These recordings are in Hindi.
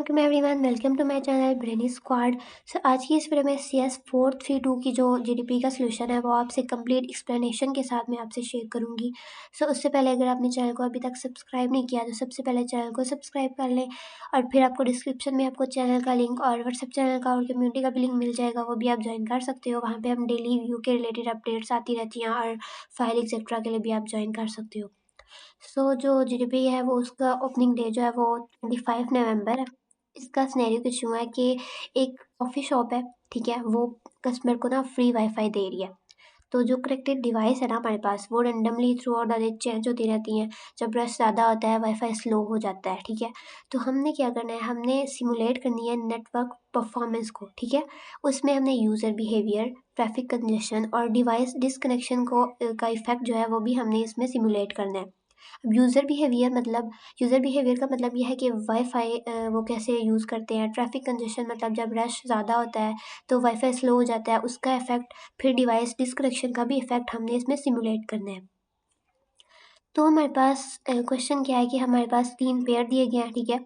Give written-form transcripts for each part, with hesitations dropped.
Welcome everyone, welcome to my channel Brainy Squad. So आज की इस वीडियो में CS 432 की जो जीडीपी का सोल्यूशन है वो आपसे कंप्लीट एक्सप्लेनेशन के साथ मैं आपसे शेयर करूंगी। सो उससे पहले अगर आपने चैनल को अभी तक सब्सक्राइब नहीं किया तो सबसे पहले चैनल को सब्सक्राइब कर लें और फिर आपको डिस्क्रिप्शन में आपको चैनल का लिंक और व्हाट्सएप चैनल का और कम्युनिटी का भी लिंक मिल जाएगा, वो भी आप ज्वाइन कर सकते हो। वहाँ पर हम डेली व्यू के रिलेटेड अपडेट्स आती रहती हैं और फाइल एक्सेट्रा के लिए भी आप ज्वाइन कर सकते हो। जो जीडीपी है वो उसका ओपनिंग डे जो है वो 25 नवंबर है। इसका सिनेरियो कुछ यूँ है कि एक कॉफ़ी शॉप है, ठीक है? वो कस्टमर को ना फ्री वाईफ़ाई दे रही है। तो जो कनेक्टेड डिवाइस है ना हमारे पास वो randomly through out the day change होती रहती हैं। जब रश ज़्यादा होता है वाईफ़ाई स्लो हो जाता है, ठीक है? तो हमने क्या करना है, हमने सिमुलेट करनी है नेटवर्क परफॉर्मेंस को, ठीक है? उसमें हमने यूज़र बिहेवियर, ट्रैफ़िक कंजेशन और डिवाइस डिस्कनेक्शन का इफ़ेक्ट जो है वो भी हमने इसमें सिमुलेट करना है। अब यूज़र बिहेवियर का मतलब ये है कि वाईफ़ाई वो कैसे यूज़ करते हैं। ट्रैफ़िक कंजेशन मतलब जब रश ज़्यादा होता है तो वाईफ़ाई स्लो हो जाता है, उसका इफ़ेक्ट। फिर डिवाइस डिस्कनेक्शन का भी इफ़ेक्ट हमने इसमें सिमुलेट करना है। तो हमारे पास क्वेश्चन क्या है कि हमारे पास 3 पेयर दिए गए हैं, ठीक है?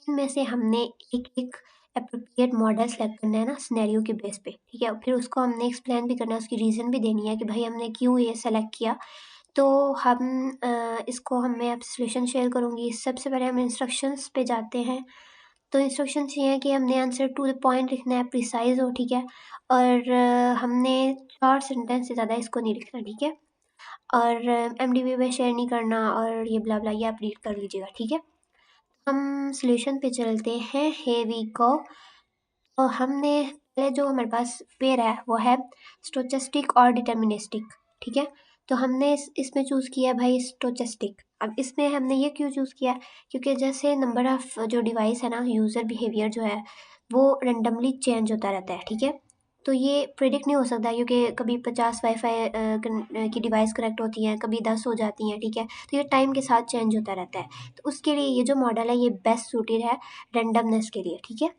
इनमें से हमने एक-एक एप्रोप्रिएट मॉडल सेलेक्ट करना है ना सिनेरियो के बेस पे, ठीक है? फिर उसको हमने एक्सप्लेन भी करना है, उसकी रीज़न भी देनी है कि भाई हमने क्यों ये सेलेक्ट किया। तो इसको मैं अब सॉल्यूशन शेयर करूँगी। सबसे पहले हम इंस्ट्रक्शंस पे जाते हैं। तो इंस्ट्रक्शंस ये हैं कि हमने आंसर टू द पॉइंट लिखना है, प्रिसाइज़ हो, ठीक है? और हमने 4 सेंटेंस से ज़्यादा इसको नहीं लिखना, ठीक है? और एमडीबी पे शेयर नहीं करना और ये ब्ला ब्ला ये आप रीड कर लीजिएगा, ठीक है? हम सॉल्यूशन पे चलते हैं, हियर वी गो। हमने पहले जो हमारे पास पेयर है वो है स्टोचस्टिक और डिटर्मिनिस्टिक, ठीक है? तो हमने इसमें चूज़ किया भाई स्टोचस्टिक। अब इसमें हमने ये क्यों चूज़ किया, क्योंकि जैसे नंबर ऑफ़ जो डिवाइस है ना, यूज़र बिहेवियर जो है वो रैंडमली चेंज होता रहता है, ठीक है? तो ये प्रेडिक्ट नहीं हो सकता क्योंकि कभी 50 वाईफ़ाई की डिवाइस कनेक्ट होती हैं, कभी 10 हो जाती हैं, ठीक है? तो ये टाइम के साथ चेंज होता रहता है। तो उसके लिए ये जो मॉडल है ये बेस्ट सूटेड है रैंडमनेस के लिए, ठीक है?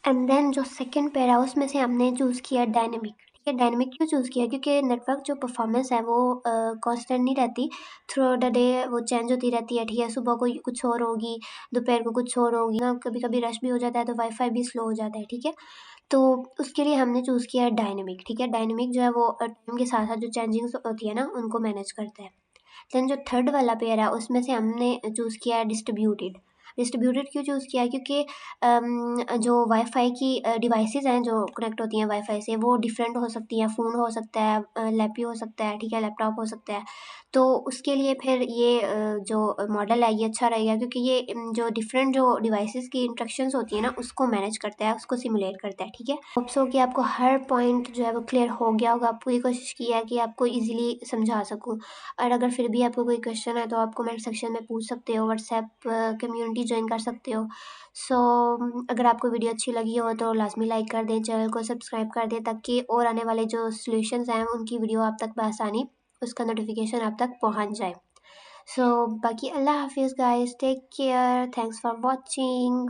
एंड देन जो सेकंड पेयर है उसमें से हमने चूज़ किया डायनेमिक, ठीक है? डायनेमिक क्यों चूज़ किया, क्योंकि नेटवर्क जो परफॉर्मेंस है वो कांस्टेंट नहीं रहती, थ्रू आउट द डे वो चेंज होती रहती है, ठीक है? सुबह को कुछ और होगी, दोपहर को कुछ और होगी ना, कभी-कभी रश भी हो जाता है तो वाईफ़ाई भी स्लो हो जाता है, ठीक है? तो उसके लिए हमने चूज़ किया है डायनेमिक, ठीक है? डायनेमिक जो है वो टाइम के साथ-साथ जो चेंजिंग्स होती है ना उनको मैनेज करता है। देन जो थर्ड वाला पेयर है उसमें से हमने चूज़ किया है डिस्ट्रीब्यूटेड। डिस्ट्रीब्यूटेड क्यों चूज़ किया है, क्योंकि जो वाईफ़ाई की डिवाइसेज़ हैं जो कनेक्ट होती हैं वाईफ़ाई से वो डिफरेंट हो सकती हैं। फ़ोन हो सकता है, लैपी हो सकता है, ठीक है? लैपटॉप हो सकता है। तो उसके लिए फिर ये जो मॉडल है ये अच्छा रहेगा, क्योंकि ये जो डिफरेंट जो डिवाइसेज़ की इंस्ट्रक्शंस होती हैं ना उसको मैनेज करता है, उसको सिमुलेट करता है, ठीक है? होप सो कि आपको हर पॉइंट जो है वो क्लियर हो गया होगा। पूरी कोशिश की है कि आपको ईज़िली समझा सकूँ। और अगर फिर भी आपको कोई क्वेश्चन है तो आप कमेंट सेक्शन में पूछ सकते हो, व्हाट्सएप कम्युनिटी ज्वाइन कर सकते हो। सो अगर आपको वीडियो अच्छी लगी हो तो लाज़मी लाइक कर दें, चैनल को सब्सक्राइब कर दें ताकि और आने वाले जो सॉल्यूशंस हैं उनकी वीडियो आप तक बआसानी उसका नोटिफिकेशन आप तक पहुंच जाए। सो बाकी अल्लाह हाफ़िज़ guys, take care, thanks for watching.